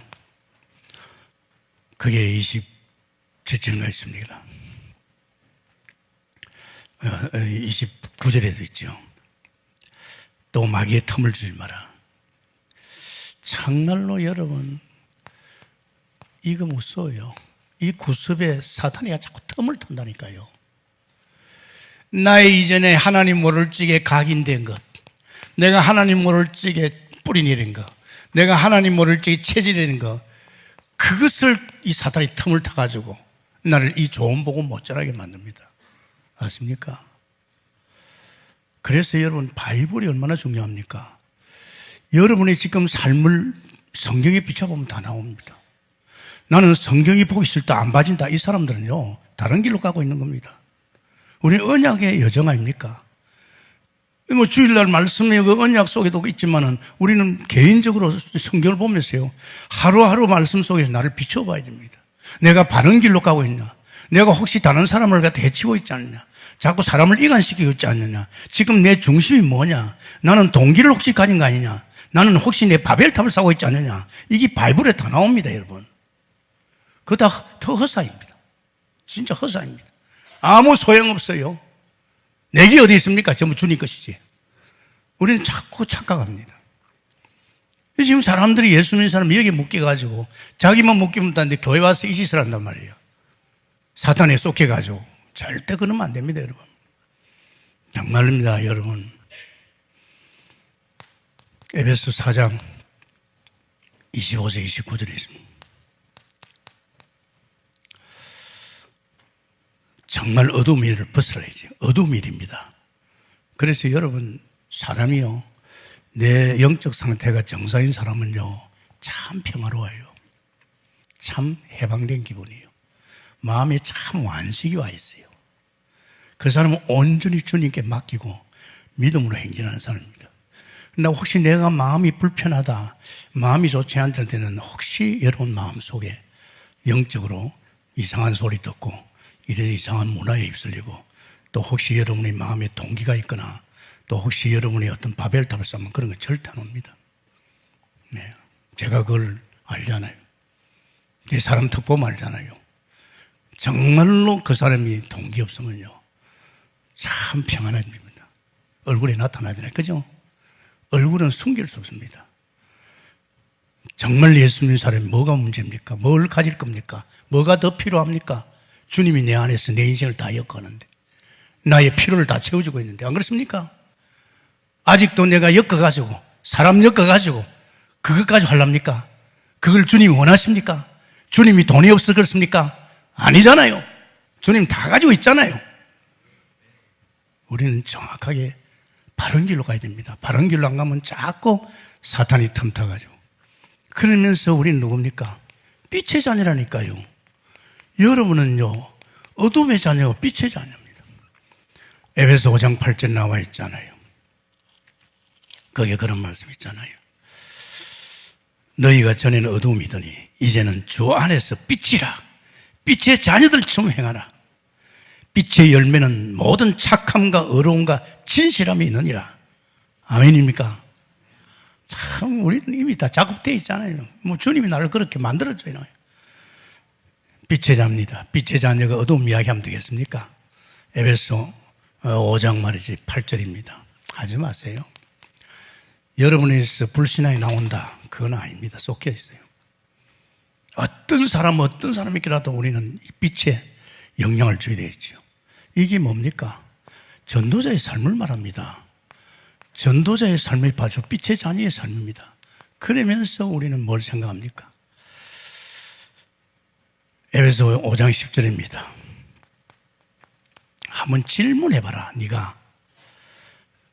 그게 27절인가 있습니다. 29절에도 있죠. 또 마귀의 틈을 주지 마라. 정말로 여러분 이거 무서워요. 이 구습에 사탄이가 자꾸 틈을 탄다니까요. 나의 이전에 하나님 모를 적에 각인된 것, 내가 하나님 모를 적에 뿌리 내린 것, 내가 하나님 모를 적에 체질이 것, 그것을 이 사탄이 틈을 타가지고 나를 이 좋은 복음 못 전하게 만듭니다. 아십니까? 그래서 여러분, 바이블이 얼마나 중요합니까? 여러분의 지금 삶을 성경에 비춰보면 다 나옵니다. 나는 성경이 보기 싫다, 안 봐진다. 이 사람들은요, 다른 길로 가고 있는 겁니다. 우리는 언약의 여정 아닙니까? 뭐 주일날 말씀이 그 언약 속에도 있지만은 우리는 개인적으로 성경을 보면서요, 하루하루 말씀 속에서 나를 비춰봐야 됩니다. 내가 바른 길로 가고 있냐? 내가 혹시 다른 사람을 갖다 해치고 있지 않느냐? 자꾸 사람을 이간시키고 있지 않느냐? 지금 내 중심이 뭐냐? 나는 동기를 혹시 가진 거 아니냐? 나는 혹시 내 바벨탑을 쌓고 있지 않느냐? 이게 바이블에 다 나옵니다, 여러분. 그거 다 허사입니다. 진짜 허사입니다. 아무 소용없어요. 내게 어디 있습니까? 전부 주님 것이지. 우리는 자꾸 착각합니다. 지금 사람들이 예수 믿는 사람 여기에 묶여가지고 자기만 묶이면 안데 교회 와서 이 짓을 한단 말이에요. 사탄에 쏙해가지고. 절대 그러면 안 됩니다, 여러분. 정말입니다, 여러분. 에베소 4장 25절 29절에 있습니다. 정말 어두운 일을 벗어나야지. 어두운 일입니다. 그래서 여러분, 사람이요, 내 영적 상태가 정상인 사람은요, 참 평화로워요. 참 해방된 기분이에요. 마음에 참 완식이 와 있어요. 그 사람은 온전히 주님께 맡기고 믿음으로 행진하는 사람입니다. 그러나 혹시 내가 마음이 불편하다, 마음이 좋지 않을 때는 혹시 여러분 마음 속에 영적으로 이상한 소리 듣고 이래 이상한 문화에 휩쓸리고, 또 혹시 여러분의 마음에 동기가 있거나, 또 혹시 여러분이 어떤 바벨탑을 쌓으면 그런 건 절대 안 옵니다. 네. 제가 그걸 알잖아요. 이 사람 특보면 알잖아요. 정말로 그 사람이 동기 없으면요, 참 평안해집니다. 얼굴에 나타나잖아요. 그죠? 얼굴은 숨길 수 없습니다. 정말 예수 믿는 사람이 뭐가 문제입니까? 뭘 가질 겁니까? 뭐가 더 필요합니까? 주님이 내 안에서 내 인생을 다 엮어가는데, 나의 필요를 다 채워주고 있는데, 안 그렇습니까? 아직도 내가 엮어가지고, 사람 엮어가지고, 그것까지 하렵니까? 그걸 주님이 원하십니까? 주님이 돈이 없어서 그렇습니까? 아니잖아요. 주님 다 가지고 있잖아요. 우리는 정확하게 바른 길로 가야 됩니다. 바른 길로 안 가면 자꾸 사탄이 틈타가지고. 그러면서 우리는 누굽니까? 빛의 자녀라니까요. 여러분은요, 어둠의 자녀가 빛의 자녀입니다. 에베소 5장 8절 나와 있잖아요. 거기에 그런 말씀 있잖아요. 너희가 전에는 어둠이더니 이제는 주 안에서 빛이라. 빛의 자녀들처럼 행하라. 빛의 열매는 모든 착함과 의로움과 진실함이 있느니라. 아멘입니까? 참 우리는 이미 다 작업되어 있잖아요. 뭐 주님이 나를 그렇게 만들었잖아요. 빛의 자입니다. 빛의 자녀가 어두움 이야기하면 되겠습니까? 에베소 5장 말이지 8절입니다. 하지 마세요. 여러분에서 불신앙이 나온다, 그건 아닙니다. 속혀 있어요. 어떤 사람이라도 우리는 이 빛에 영향을 줘야 되겠죠. 이게 뭡니까? 전도자의 삶을 말합니다. 전도자의 삶이 바로 빛의 자녀의 삶입니다. 그러면서 우리는 뭘 생각합니까? 에베소 5장 10절입니다. 한번 질문해봐라, 네가.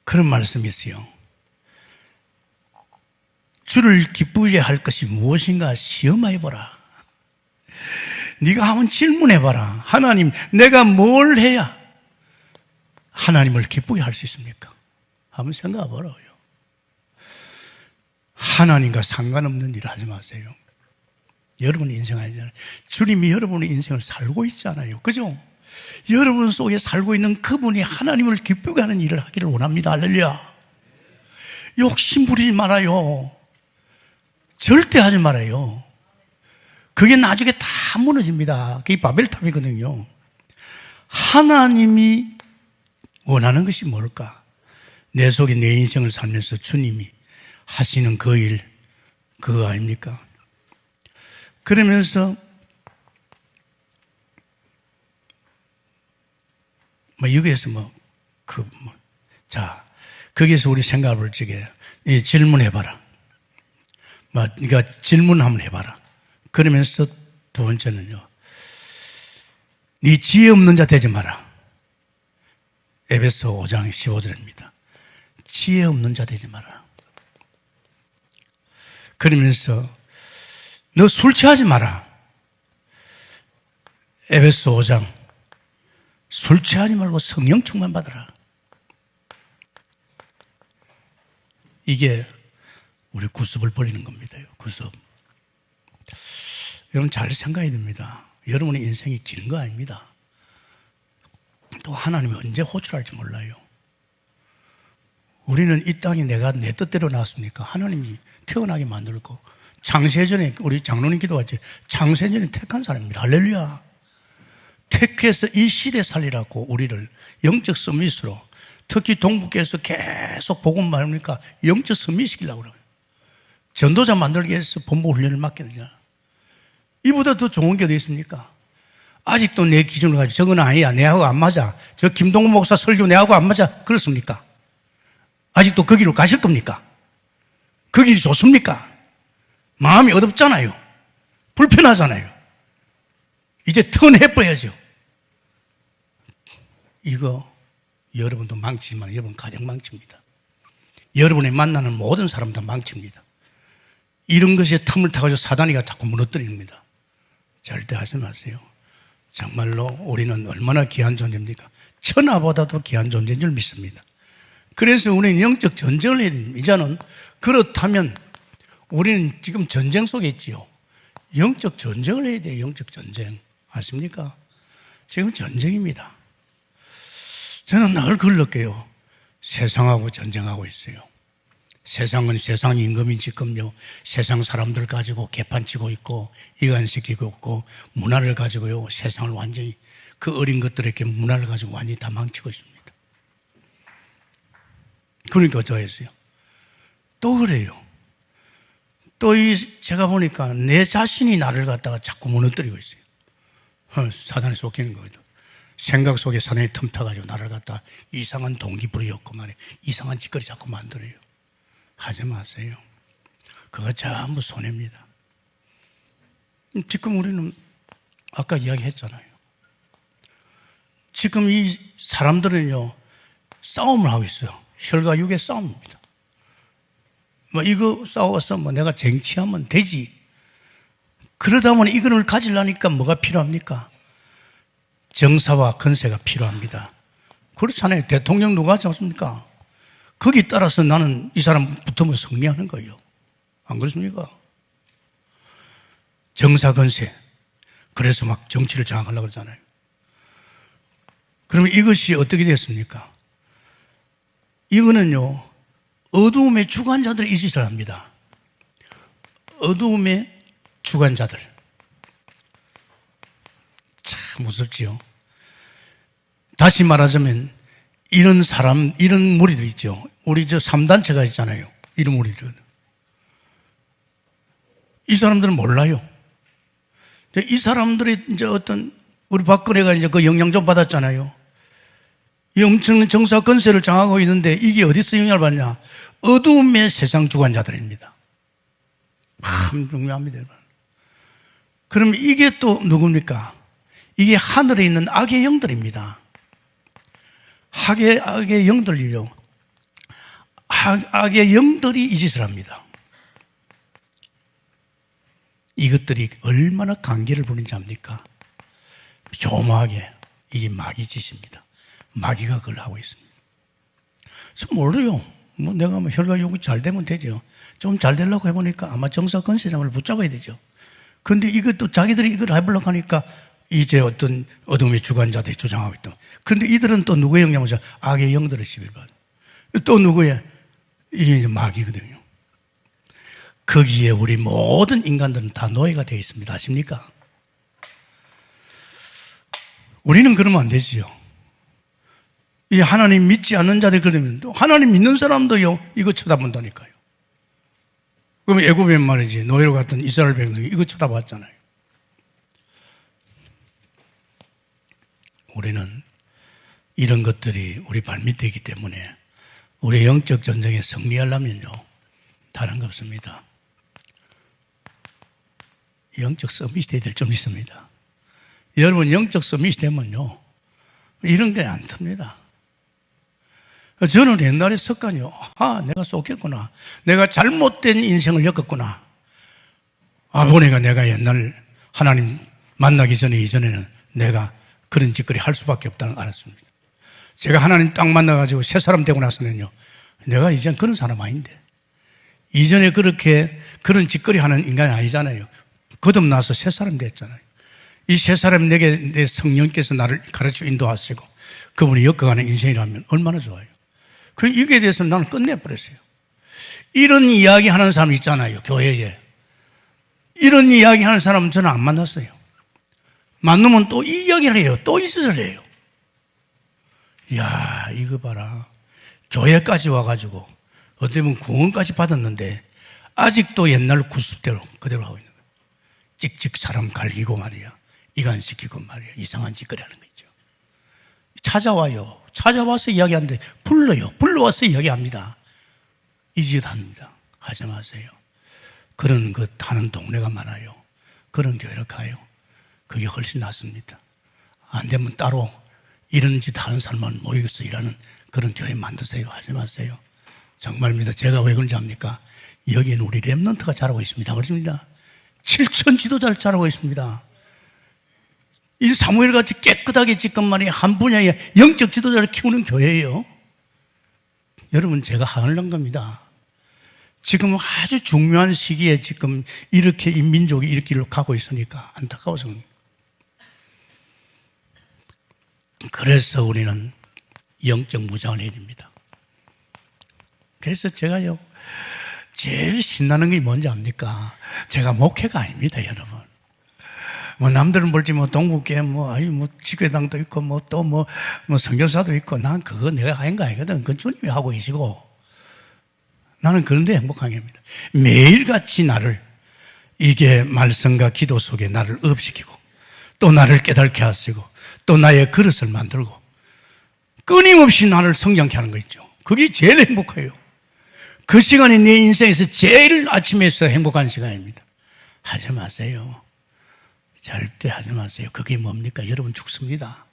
그런 말씀이 있어요. 주를 기쁘게 할 것이 무엇인가 시험해보라. 네가 한번 질문해봐라. 하나님, 내가 뭘 해야 하나님을 기쁘게 할 수 있습니까? 한번 생각해보라고요. 하나님과 상관없는 일을 하지 마세요. 여러분 인생 아니잖아요. 주님이 여러분의 인생을 살고 있잖아요. 그죠? 여러분 속에 살고 있는 그분이 하나님을 기쁘게 하는 일을 하기를 원합니다. 할렐루야. 욕심 부리지 말아요. 절대 하지 말아요. 그게 나중에 다 무너집니다. 그게 바벨탑이거든요. 하나님이 원하는 것이 뭘까? 내 속에 내 인생을 살면서 주님이 하시는 그 일, 그거 아닙니까? 그러면서 여기에서 자, 거기에서 우리 생각을 볼 적에 질문해봐라. 네가 질문 한번 해봐라. 그러면서 두 번째는요, 네 지혜 없는 자 되지 마라. 에베소 5장 15절입니다. 지혜 없는 자 되지 마라. 그러면서 너 술 취하지 마라. 에베소 5장 술 취하지 말고 성령 충만 받아라. 이게 우리 구습을 버리는 겁니다. 구습. 여러분 잘 생각해야 됩니다. 여러분의 인생이 긴 거 아닙니다. 또 하나님이 언제 호출할지 몰라요. 우리는 이 땅에 내가 내 뜻대로 나왔습니까? 하나님이 태어나게 만들고 창세전에 우리 장로님 기도하지 창세전에 택한 사람입니다. 할렐루야. 택해서 이 시대 살리라고 우리를 영적 서밋으로 특히 동북에서 계속 복음 말합니까? 영적 서밋시키려고 그래요. 전도자 만들기 위해서 본부 훈련을 맡게 되잖아. 이보다 더 좋은 게 어디 있습니까? 아직도 내 기준을 가지고 저건 아니야. 내하고 안 맞아. 저 김동훈 목사 설교 내하고 안 맞아. 그렇습니까? 아직도 그 길로 가실 겁니까? 그 길이 좋습니까? 마음이 어둡잖아요. 불편하잖아요. 이제 턴해버려야죠. 이거 여러분도 망치지만 여러분 가정 망칩니다. 여러분이 만나는 모든 사람 다 망칩니다. 이런 것에 틈을 타가지고 사단이가 자꾸 무너뜨립니다. 절대 하지 마세요. 정말로 우리는 얼마나 귀한 존재입니까? 천하보다도 귀한 존재인 줄 믿습니다. 그래서 우리는 영적 전쟁을 해야 됩니다. 이제는 그렇다면 우리는 지금 전쟁 속에 있지요. 영적 전쟁을 해야 돼요. 영적 전쟁. 아십니까? 지금 전쟁입니다. 저는 늘 그걸 느껴요. 세상하고 전쟁하고 있어요. 세상은 세상 임금이 지금요. 세상 사람들 가지고 개판치고 있고 이간시키고 있고 문화를 가지고요. 세상을 완전히 그 어린 것들에게 문화를 가지고 완전히 다 망치고 있습니다. 그러니까 어쩌겠어요. 또 그래요. 또 제가 보니까 내 자신이 나를 갖다가 자꾸 무너뜨리고 있어요. 사단에 속이는 거죠. 생각 속에 사단이 틈타가지고 나를 갖다 이상한 동기부여 엮고 말이에요. 이상한 짓거리 자꾸 만들어요. 하지 마세요. 그거 전부 손해입니다. 지금 우리는 아까 이야기했잖아요. 지금 이 사람들은요, 싸움을 하고 있어요. 혈과 육의 싸움입니다. 뭐 이거 싸워서 뭐 내가 쟁취하면 되지. 그러다 보니 이걸 가지려니까 뭐가 필요합니까? 정사와 건세가 필요합니다. 그렇잖아요. 대통령 누가 하지 않습니까? 거기 따라서 나는 이 사람 붙으면 승리하는 거예요. 안 그렇습니까? 정사 건세. 그래서 막 정치를 장악하려고 그러잖아요. 그러면 이것이 어떻게 됐습니까? 이거는요, 어두움의 주관자들이 이 짓을 합니다. 어두움의 주관자들. 참 무섭지요. 다시 말하자면, 이런 사람, 이런 무리들 있죠. 우리 저 3단체가 있잖아요. 이런 무리들. 이 사람들은 몰라요. 이 사람들이 이제 어떤, 우리 박근혜가 이제 그 영향 좀 받았잖아요. 이 엄청난 정사 건세를 장악하고 있는데 이게 어디서 영향을 받냐? 어두움의 세상 주관자들입니다. 참 중요합니다, 여러분. 그럼 이게 또 누굽니까? 이게 하늘에 있는 악의 영들입니다. 악의 영들이요. 악의 영들이 이 짓을 합니다. 이것들이 얼마나 관계를 부리는지 압니까? 교묘하게 이게 마귀 짓입니다. 마귀가 그걸 하고 있습니다. 저 모르요. 뭐 내가 뭐 혈과 육이 잘 되면 되죠. 좀 잘 되려고 해보니까 아마 정사 건세장을 붙잡아야 되죠. 그런데 이것도 자기들이 이걸 해보려고 하니까 이제 어떤 어둠의 주관자들이 주장하고 있다. 그런데 이들은 또 누구의 영향을 받아? 악의 영들의 시비를 받아. 또 누구의? 이게 이제 마귀거든요. 거기에 우리 모든 인간들은 다 노예가 되어 있습니다. 아십니까? 우리는 그러면 안 되지요. 이 하나님 믿지 않는 자들 그러면 하나님 믿는 사람도요 이거 쳐다본다니까요. 그러면 애굽에 말이지 노예로 갔던 이스라엘 백성이 이거 쳐다봤잖아요. 우리는 이런 것들이 우리 발밑에 있기 때문에 우리의 영적 전쟁에 승리하려면요 다른 거 없습니다. 영적 서밋이 돼야 될 좀 있습니다. 여러분 영적 서밋이 되면요 이런 게 안 틉니다. 저는 옛날에 습관이요. 내가 속겠구나. 내가 잘못된 인생을 겪었구나. 보니까 내가 옛날 하나님 만나기 전에 이전에는 내가 그런 짓거리 할 수밖에 없다는 걸 알았습니다. 제가 하나님 딱 만나가지고 새 사람 되고 나서는요, 내가 이젠 그런 사람 아닌데. 이전에 그렇게 그런 짓거리 하는 인간이 아니잖아요. 거듭나서 새 사람 됐잖아요. 이 새 사람 내게 내 성령께서 나를 가르쳐 인도하시고 그분이 엮어가는 인생이라면 얼마나 좋아요. 이게 대해서 나는 끝내버렸어요. 이런 이야기 하는 사람 있잖아요, 교회에. 이런 이야기 하는 사람은 저는 안 만났어요. 만나면 또 이 이야기를 해요. 또 이 짓을 해요. 이야, 이거 봐라. 교회까지 와가지고 어떻게 보면 구원까지 받았는데 아직도 옛날 구습대로 그대로 하고 있는 거예요. 찍찍 사람 갈기고 말이야. 이간시키고 말이야. 이상한 짓거리 하는 거 있죠. 찾아와요. 찾아와서 이야기하는데 불러요. 불러와서 이야기합니다. 이 짓 합니다. 하지 마세요. 그런 것 하는 동네가 많아요. 그런 교회를 가요. 그게 훨씬 낫습니다. 안 되면 따로 이런 짓 하는 사람만 모여서 일하는 그런 교회 만드세요. 하지 마세요. 정말입니다. 제가 왜 그런지 압니까? 여기에는 우리 렘넌트가 자라고 있습니다. 그렇습니다. 7천 지도자를 자라고 있습니다. 이 사무엘같이 깨끗하게 지금 말이야 한 분야의 영적 지도자를 키우는 교회예요. 여러분, 제가 하늘난 겁니다. 지금 아주 중요한 시기에 지금 이렇게 이 민족이 이렇게 길로 가고 있으니까 안타까워서 그럽니다. 그래서 우리는 영적 무장을 해야 됩니다. 그래서 제가요, 제일 신나는 게 뭔지 압니까? 제가 목회가 아닙니다, 여러분. 남들은 볼지 동국계 직회당도 있고 선교사도 있고 난 그거 내가 하는 거 아니거든. 그건 주님이 하고 계시고 나는 그런데 행복한 겁니다. 매일같이 나를 이게 말씀과 기도 속에 나를 업시키고 또 나를 깨닫게 하시고 또 나의 그릇을 만들고 끊임없이 나를 성장케 하는 거 있죠. 그게 제일 행복해요. 그 시간이 내 인생에서 제일 아침에서 행복한 시간입니다. 하지 마세요. 절대 하지 마세요. 그게 뭡니까? 여러분 죽습니다.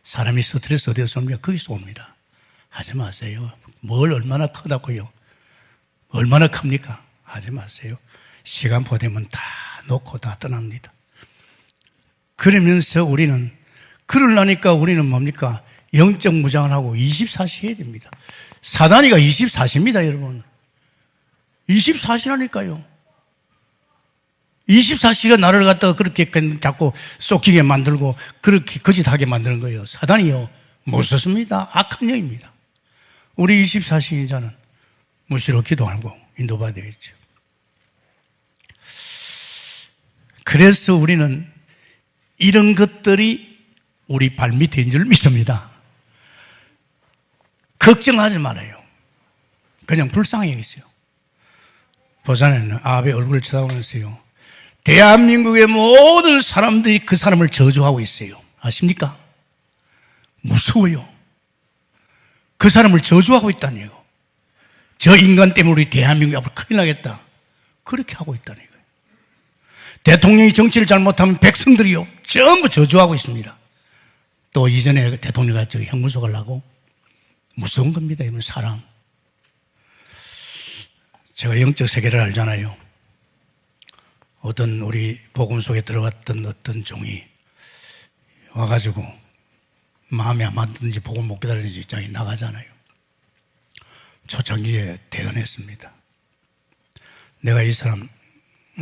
사람이 스트레스 어디서 옵니까? 거기서 옵니다. 하지 마세요. 뭘 얼마나 크다고요? 얼마나 큽니까? 하지 마세요. 시간 보내면 다 놓고 다 떠납니다. 그러면서 그러려니까 우리는 뭡니까? 영적 무장을 하고 24시 해야 됩니다. 사단이가 24시입니다, 여러분. 24시라니까요. 24시가 나를 갖다가 그렇게 자꾸 쏟기게 만들고 그렇게 거짓하게 만드는 거예요. 사단이요. 못 썼습니다. 악한 영입니다. 우리 24시인자는 무시로 기도하고 인도받아야 되겠죠. 그래서 우리는 이런 것들이 우리 발밑인 줄 믿습니다. 걱정하지 말아요. 그냥 불쌍히 여기세요. 부산에는 아베 얼굴을 쳐다보면서요, 대한민국의 모든 사람들이 그 사람을 저주하고 있어요. 아십니까? 무서워요. 그 사람을 저주하고 있다는 거예요. 저 인간 때문에 우리 대한민국이 앞으로 큰일 나겠다. 그렇게 하고 있다는 거예요. 대통령이 정치를 잘못하면 백성들이요, 전부 저주하고 있습니다. 또 이전에 대통령이 형무소 가려고 무서운 겁니다. 이런 사람. 제가 영적 세계를 알잖아요. 어떤 우리 복음 속에 들어갔던 어떤 종이 와가지고 마음에 안 맞든지 복음 못 기다리는지 입장에 나가잖아요. 초창기에 대단했습니다. 내가 이 사람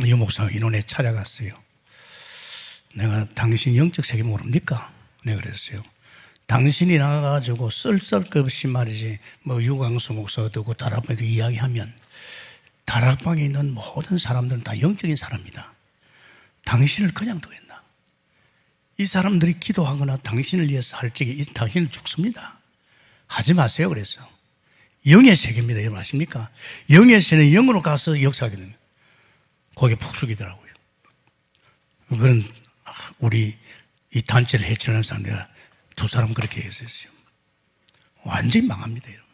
유목사 인원에 찾아갔어요. 내가 당신 영적 세계 모릅니까? 내가 그랬어요. 당신이 나가가지고 썰썰없이 말이지 유광수 목사가 되고 다락방에도 이야기하면 다락방에 있는 모든 사람들은 다 영적인 사람이다. 당신을 그냥 두겠나? 이 사람들이 기도하거나 당신을 위해서 할 적에 당신은 죽습니다. 하지 마세요. 그래서 영의 세계입니다. 여러분 아십니까? 영의 세계는 영으로 가서 역사하게 됩니다. 거기에 푹 숙이더라고요. 그런 우리 이 단체를 해치는 사람들 두 사람 그렇게 했었어요. 완전히 망합니다. 여러분.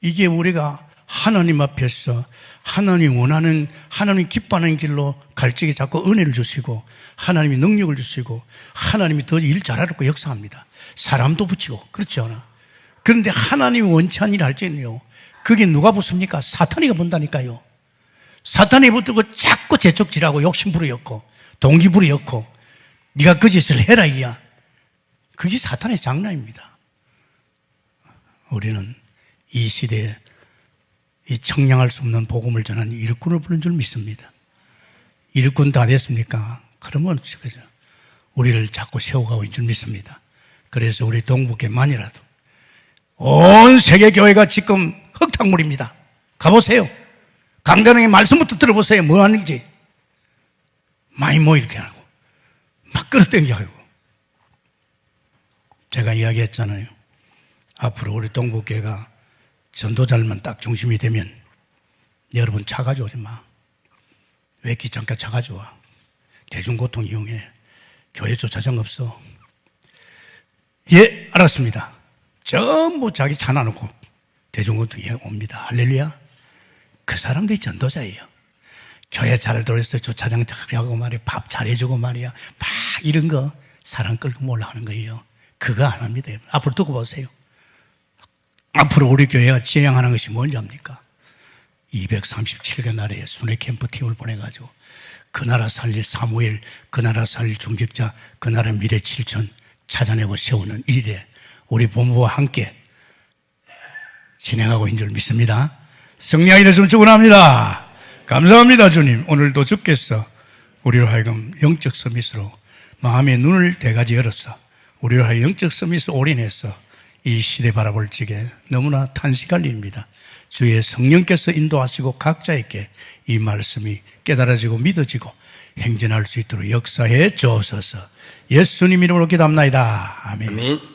이게 우리가 하나님 앞에서 하나님 원하는, 하나님 기뻐하는 길로 갈 적에 자꾸 은혜를 주시고 하나님이 능력을 주시고 하나님이 더 일 잘하려고 역사합니다. 사람도 붙이고 그렇지 않아? 그런데 하나님이 원치 않는 일을 할 때는요, 그게 누가 붙습니까? 사탄이가 본다니까요. 사탄이 붙들고 자꾸 재촉질하고 욕심부리였고 동기부리였고 네가 그 짓을 해라 이야. 그게 사탄의 장난입니다. 우리는 이 시대에 이 청량할 수 없는 복음을 전하는 일꾼을 부른 줄 믿습니다. 일꾼 다 됐습니까? 그러면 우리를 자꾸 세워가고 있는 줄 믿습니다. 그래서 우리 동북교만이라도 온 세계 교회가 지금 흙탕물입니다. 가보세요. 강단의 말씀부터 들어보세요. 뭐 하는지. 많이 뭐 이렇게 하고 막 끌어당겨 하고. 제가 이야기했잖아요. 앞으로 우리 동북교회가 전도자들만 딱 중심이 되면 여러분 차 가져오지 마. 왜 귀찮게 차 가져와. 대중교통 이용해. 교회 주차장 없어. 예, 알았습니다. 전부 자기 차 놔놓고 대중교통 이용 옵니다. 할렐루야. 그 사람들이 전도자예요. 교회 잘 돌아서 주차장 잘하고 말이야. 밥 잘해주고 말이야. 막 이런 거 사람 끌고 몰라 하는 거예요. 그거 안 합니다. 앞으로 두고 보세요. 앞으로 우리 교회가 지향하는 것이 뭔지 압니까? 237개 나라에 순회 캠프 팀을 보내가지고 그 나라 살릴 사무엘, 그 나라 살릴 중직자, 그 나라 미래 7천 찾아내고 세우는 일에 우리 본부와 함께 진행하고 있는 줄 믿습니다. 승리하게 됐으면 축원합니다. 감사합니다, 주님. 오늘도 주께서 우리로 하여금 영적 서밋으로 마음의 눈을 대가지 열어서 우리로 하여금 영적 서밋으로 올인해서 이 시대 바라볼 적에 너무나 탄식할 일입니다. 주의 성령께서 인도하시고 각자에게 이 말씀이 깨달아지고 믿어지고 행진할 수 있도록 역사해 주옵소서. 예수님 이름으로 기도합나이다. 아멘. 아멘.